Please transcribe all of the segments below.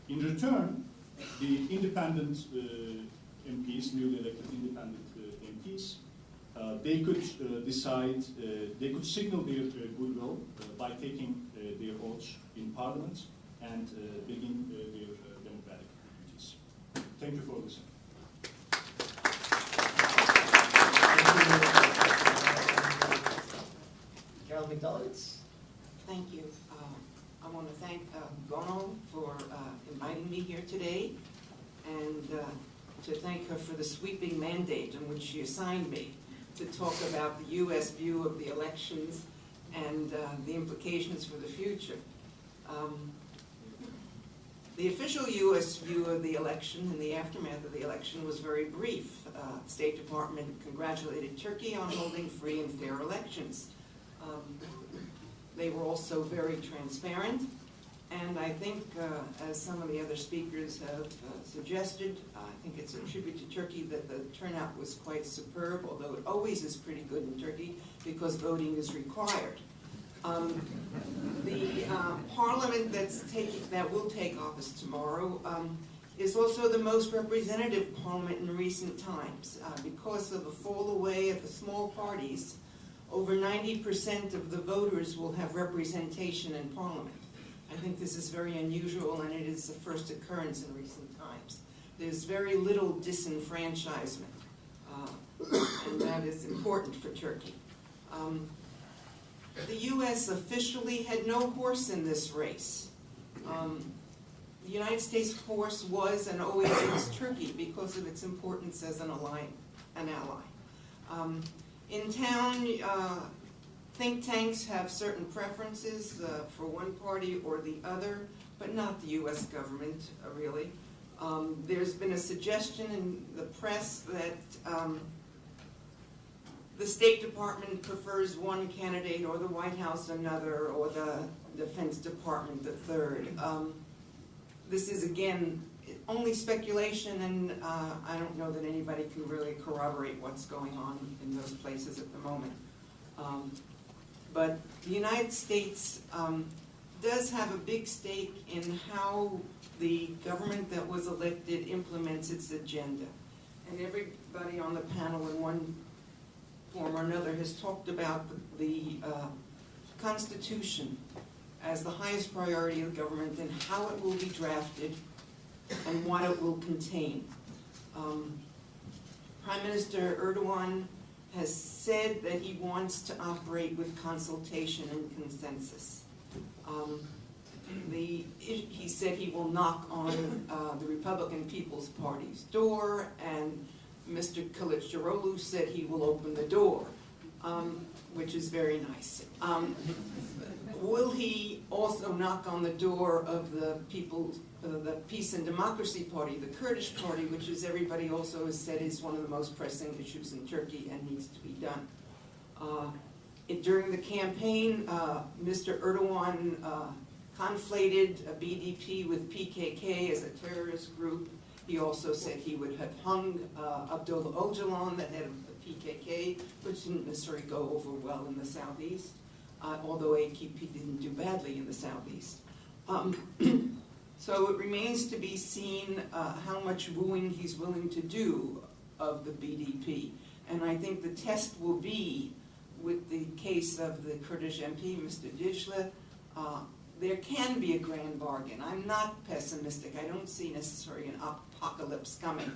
In return, the independent MPs, newly elected independent MPs, they could decide, they could signal their goodwill by taking their oaths in Parliament and begin their democratic duties. Thank you for listening. Migdalovitz. Thank you. I want to thank Gono for inviting me here today, and to thank her for the sweeping mandate in which she assigned me to talk about the U.S. view of the elections and the implications for the future. The official U.S. view of the election and the aftermath of the election was very brief. The State Department congratulated Turkey on holding free and fair elections. They were also very transparent, and I think, as some of the other speakers have suggested, I think it's a tribute to Turkey that the turnout was quite superb, although it always is pretty good in Turkey because voting is required. The parliament that will take office tomorrow is also the most representative parliament in recent times. Because of the fall away of the small parties, over 90% of the voters will have representation in Parliament. I think this is very unusual, and it is the first occurrence in recent times. There's very little disenfranchisement, and that is important for Turkey. The U.S. officially had no horse in this race. The United States horse was and always is Turkey because of its importance as an ally. In town, think tanks have certain preferences for one party or the other, but not the U.S. government, really. There's been a suggestion in the press that the State Department prefers one candidate, or the White House another, or the Defense Department the third. This is, again, only speculation, and I don't know that anybody can really corroborate what's going on in those places at the moment. But the United States does have a big stake in how the government that was elected implements its agenda. And everybody on the panel in one form or another has talked about the Constitution as the highest priority of the government and how it will be drafted and what it will contain. Prime Minister Erdogan has said that he wants to operate with consultation and consensus. He said he will knock on the Republican People's Party's door, and Mr. Kılıçdaroğlu said he will open the door, which is very nice. Will he also knock on the door of the Peace and Democracy Party, the Kurdish party, which, as everybody also has said, is one of the most pressing issues in Turkey and needs to be done? During the campaign, Mr. Erdogan conflated BDP with PKK as a terrorist group. He also said he would have hung Abdullah Öcalan, the head of the PKK, which didn't necessarily go over well in the southeast, although AKP didn't do badly in the southeast. So it remains to be seen how much wooing he's willing to do of the BDP. And I think the test will be, with the case of the Kurdish MP, Mr. Dicle, there can be a grand bargain. I'm not pessimistic. I don't see necessarily an apocalypse coming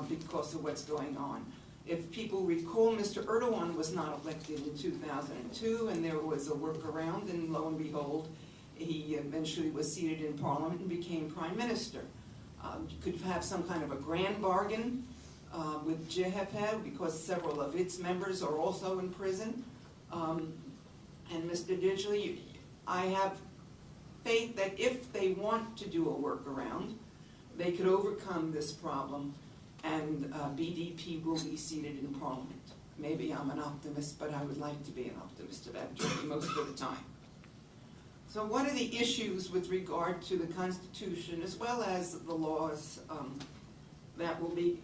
because of what's going on. If people recall, Mr. Erdogan was not elected in 2002, and there was a workaround, and lo and behold, he eventually was seated in Parliament and became Prime Minister. You could have some kind of a grand bargain with CHP, because several of its members are also in prison. And Mr. Dicle, I have faith that if they want to do a workaround, they could overcome this problem, and BDP will be seated in Parliament. Maybe I'm an optimist, but I would like to be an optimist about Turkey most of the time. So what are the issues with regard to the Constitution, as well as the laws that will be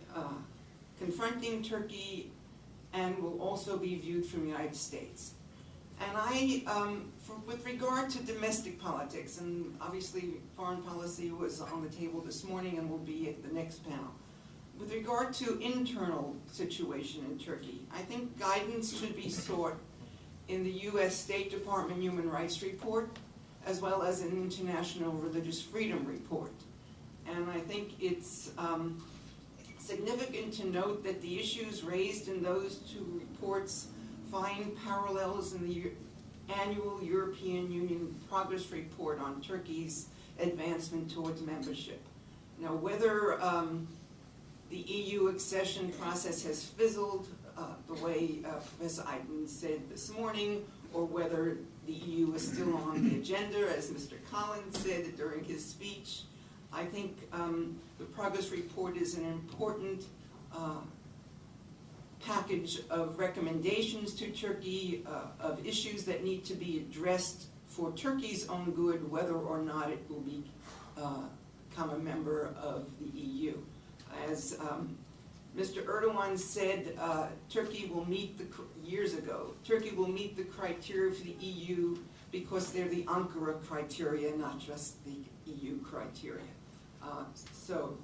confronting Turkey and will also be viewed from the United States? And with regard to domestic politics, and obviously foreign policy was on the table this morning and will be at the next panel. With regard to internal situation in Turkey, I think guidance should be sought in the U.S. State Department Human Rights Report, as well as an International Religious Freedom Report. And I think it's significant to note that the issues raised in those two reports find parallels in the annual European Union Progress Report on Turkey's advancement towards membership. Now, whether the EU accession process has fizzled the way Professor Eiden said this morning, or whether the EU is still on the agenda, as Mr. Collins said during his speech, I think the progress report is an important package of recommendations to Turkey, of issues that need to be addressed for Turkey's own good, whether or not it will become a member of the EU. As Mr. Erdogan said, Turkey will meet years ago, Turkey will meet the criteria for the EU because they're the Ankara criteria, not just the EU criteria. So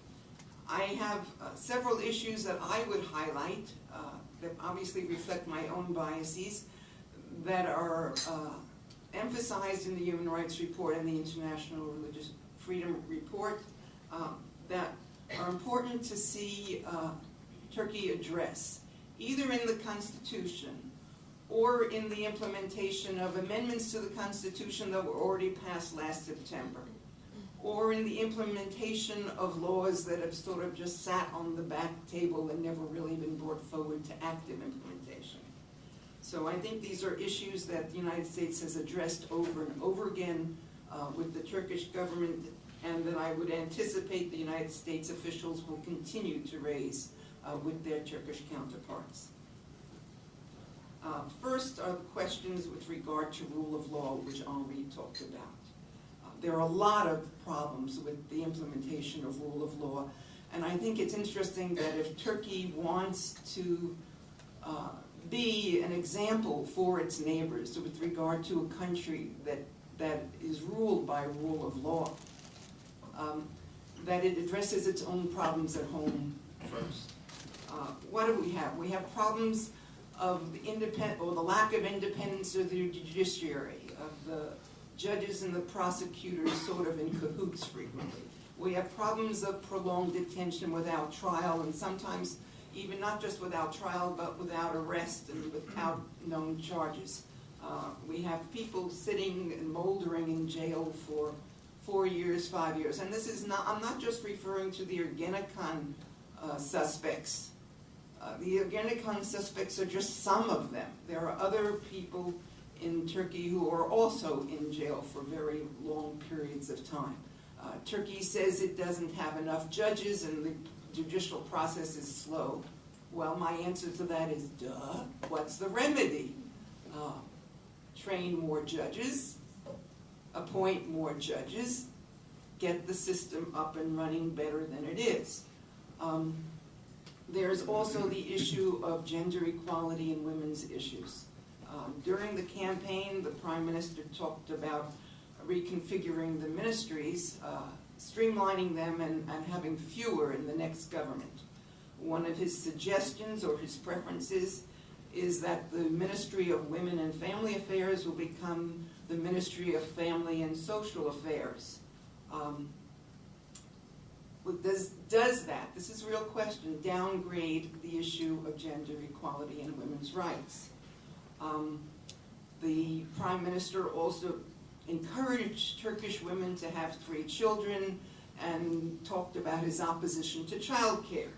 I have several issues that I would highlight that obviously reflect my own biases that are emphasized in the Human Rights Report and the International Religious Freedom Report that are important to see Turkey address, either in the Constitution or in the implementation of amendments to the Constitution that were already passed last September, or in the implementation of laws that have sort of just sat on the back table and never really been brought forward to active implementation. So I think these are issues that the United States has addressed over and over again with the Turkish government, and that I would anticipate the United States officials will continue to raise with their Turkish counterparts. First are the questions with regard to rule of law, which Henri talked about. There are a lot of problems with the implementation of rule of law, and I think it's interesting that if Turkey wants to be an example for its neighbors with regard to a country that is ruled by rule of law, that it addresses its own problems at home first. What do we have? We have problems of the lack of independence of the judiciary, of the judges and the prosecutors sort of in cahoots frequently. We have problems of prolonged detention without trial, and sometimes even not just without trial, but without arrest and without known charges. We have people sitting and moldering in jail for 4 years, 5 years. And this is not, I'm not just referring to the Ergenekon suspects. The Ergenekon suspects are just some of them. There are other people in Turkey who are also in jail for very long periods of time. Turkey says it doesn't have enough judges and the judicial process is slow. Well, my answer to that is, duh, what's the remedy? Train more judges, appoint more judges, get the system up and running better than it is. There's also the issue of gender equality and women's issues. During the campaign, the Prime Minister talked about reconfiguring the ministries, streamlining them and having fewer in the next government. One of his suggestions or his preferences is that the Ministry of Women and Family Affairs will become the Ministry of Family and Social Affairs. Does that, this is a real question, downgrade the issue of gender equality and women's rights? The Prime Minister also encouraged Turkish women to have 3 children and talked about his opposition to child care.